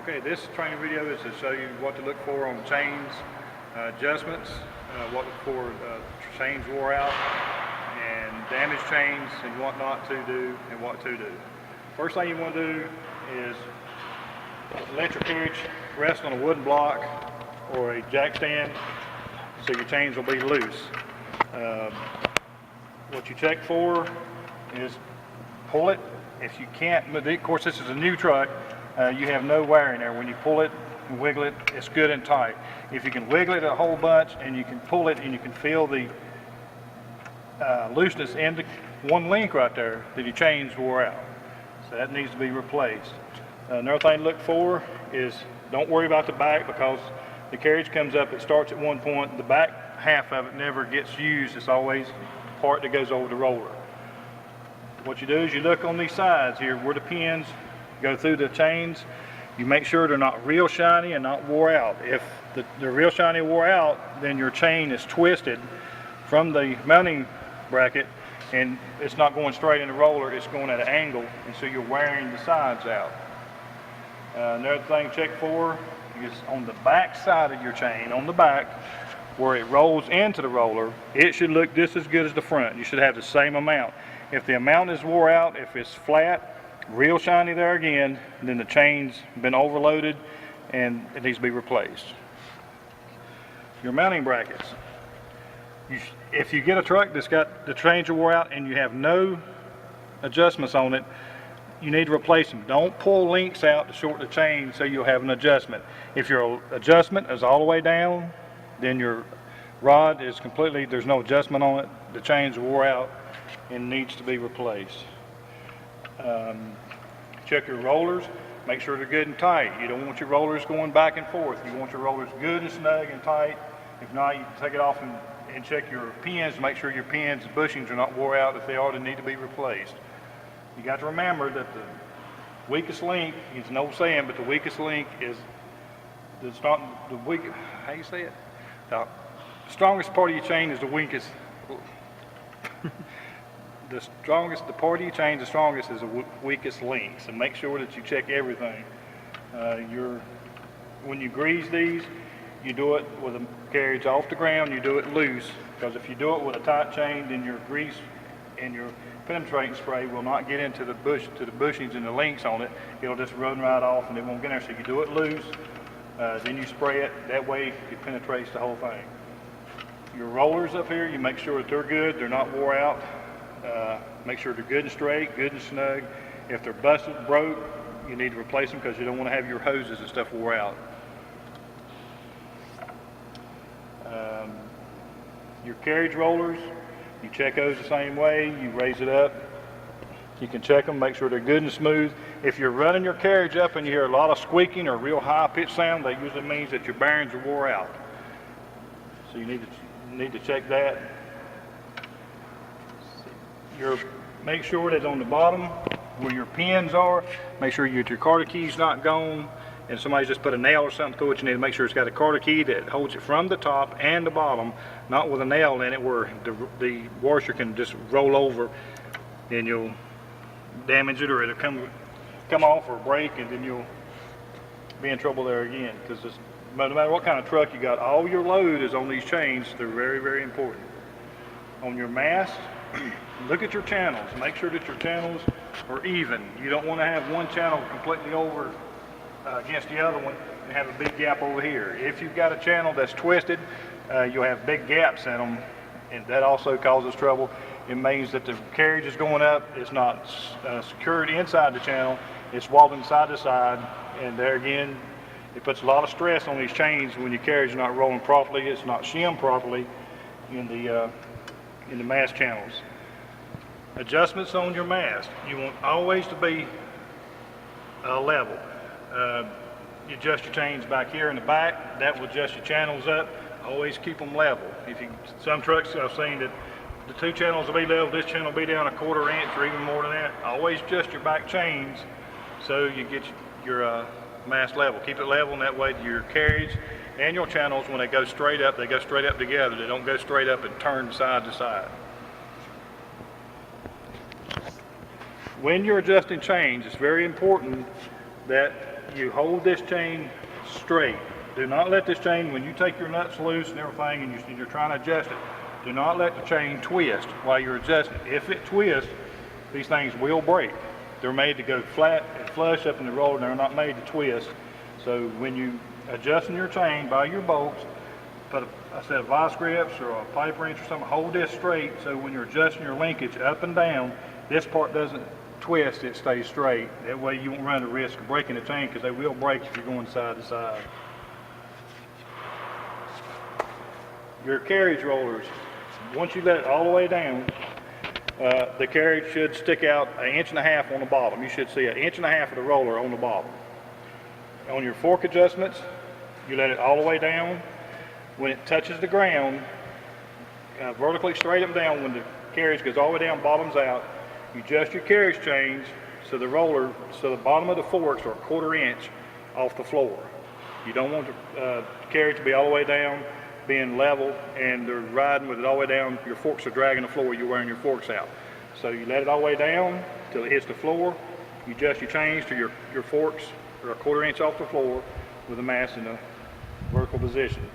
Okay, this training video is to show you what to look for on chains, adjustments, what to look for chains wore out, and damaged chains, and what not to do and what to do. First thing you want to do is let your carriage rest on a wooden block or a jack stand so your chains will be loose. What you check for is pull it. If you can't, of course this is a new truck, you have no wearing there. When you pull it and wiggle it, it's good and tight. If you can wiggle it a whole bunch and you can pull it and you can feel the looseness in the one link right there, then your chain's wore out. So that needs to be replaced. Another thing to look for is don't worry about the back, because the carriage comes up, it starts at one point, the back half of it never gets used. It's always the part that goes over the roller. What you do is you look on these sides here where the pins go through the chains. You make sure they're not real shiny and not wore out. If they're real shiny and wore out, then your chain is twisted from the mounting bracket and it's not going straight in the roller, it's going at an angle, and so you're wearing the sides out. Another thing to check for is on the back side of your chain, on the back, where it rolls into the roller, it should look just as good as the front. You should have the same amount. If the amount is wore out, if it's flat, real shiny there again, then the chain's been overloaded and it needs to be replaced. Your mounting brackets. If you get a truck that's got the chains are wore out and you have no adjustments on it, you need to replace them. Don't pull links out to shorten the chain so you'll have an adjustment. If your adjustment is all the way down, then your rod is completely, there's no adjustment on it, the chains are wore out and needs to be replaced. Check your rollers, make sure they're good and tight. You don't want your rollers going back and forth. You want your rollers good and snug and tight. If not, you can take it off and check your pins to make sure your pins and bushings are not wore out. If they are, they need to be replaced. You got to remember that the weakest link, it's an old saying, but the weakest link is, it's not the weak, how you say it? The strongest part of your chain is the weakest. The part of your chain, the strongest is the weakest link. So make sure that you check everything. When you grease these, you do it with a carriage off the ground, you do it loose, because if you do it with a tight chain, then your grease and your penetrating spray will not get into the bushings and the links on it. It'll just run right off and it won't get there. So you do it loose, then you spray it. That way it penetrates the whole thing. Your rollers up here, you make sure that they're good, they're not wore out. Make sure they're good and straight, good and snug. If they're busted, broke, you need to replace them because you don't want to have your hoses and stuff wore out. Your carriage rollers, you check those the same way. You raise it up. You can check them, make sure they're good and smooth. If you're running your carriage up and you hear a lot of squeaking or real high pitched sound, that usually means that your bearings are wore out. So you need to check that. Make sure that on the bottom where your pins are, make sure your carter key's not gone and somebody's just put a nail or something through it. You need to make sure it's got a carter key that holds it from the top and the bottom, not with a nail in it where the washer can just roll over and you'll damage it, or it'll come off or break, and then you'll be in trouble there again. Because no matter what kind of truck you got, all your load is on these chains. They're very, very important. On your mast, look at your channels. Make sure that your channels are even. You don't want to have one channel completely over against the other one and have a big gap over here. If you've got a channel that's twisted, you'll have big gaps in them, and that also causes trouble. It means that the carriage is going up, it's not secured inside the channel, it's wobbling side to side, and there again, it puts a lot of stress on these chains when your carriage is not rolling properly, it's not shimmed properly in the mast channels. Adjustments on your mast. You want always to be level. You adjust your chains back here in the back, that will adjust your channels up. Always keep them level. Some trucks I've seen that the two channels will be level, this channel will be down a 1/4 inch or even more than that. Always adjust your back chains so you get your mast level. Keep it level, and that way your carriage and your channels, when they go straight up, they go straight up together. They don't go straight up and turn side to side. When you're adjusting chains, it's very important that you hold this chain straight. Do not let this chain, when you take your nuts loose and everything and you're trying to adjust it, do not let the chain twist while you're adjusting it. If it twists, these things will break. They're made to go flat and flush up in the roller, and they're not made to twist. So when you adjusting your chain by your bolts, put a set of vice grips or a pipe wrench or something, hold this straight so when you're adjusting your linkage up and down, this part doesn't twist, it stays straight. That way you won't run the risk of breaking the chain, because they will break if you're going side to side. Your carriage rollers, once you let it all the way down, the carriage should stick out 1.5 inches on the bottom. You should see 1.5 inches of the roller on the bottom. On your fork adjustments, you let it all the way down. When it touches the ground, vertically straight them down. When the carriage goes all the way down, bottoms out, you adjust your carriage chains so the bottom of the forks are 1/4 inch off the floor. You don't want the carriage to be all the way down, being level, and they're riding with it all the way down. Your forks are dragging the floor, you're wearing your forks out. So you let it all the way down till it hits the floor. You adjust your chains to your forks are 1/4 inch off the floor with the mass in a vertical position.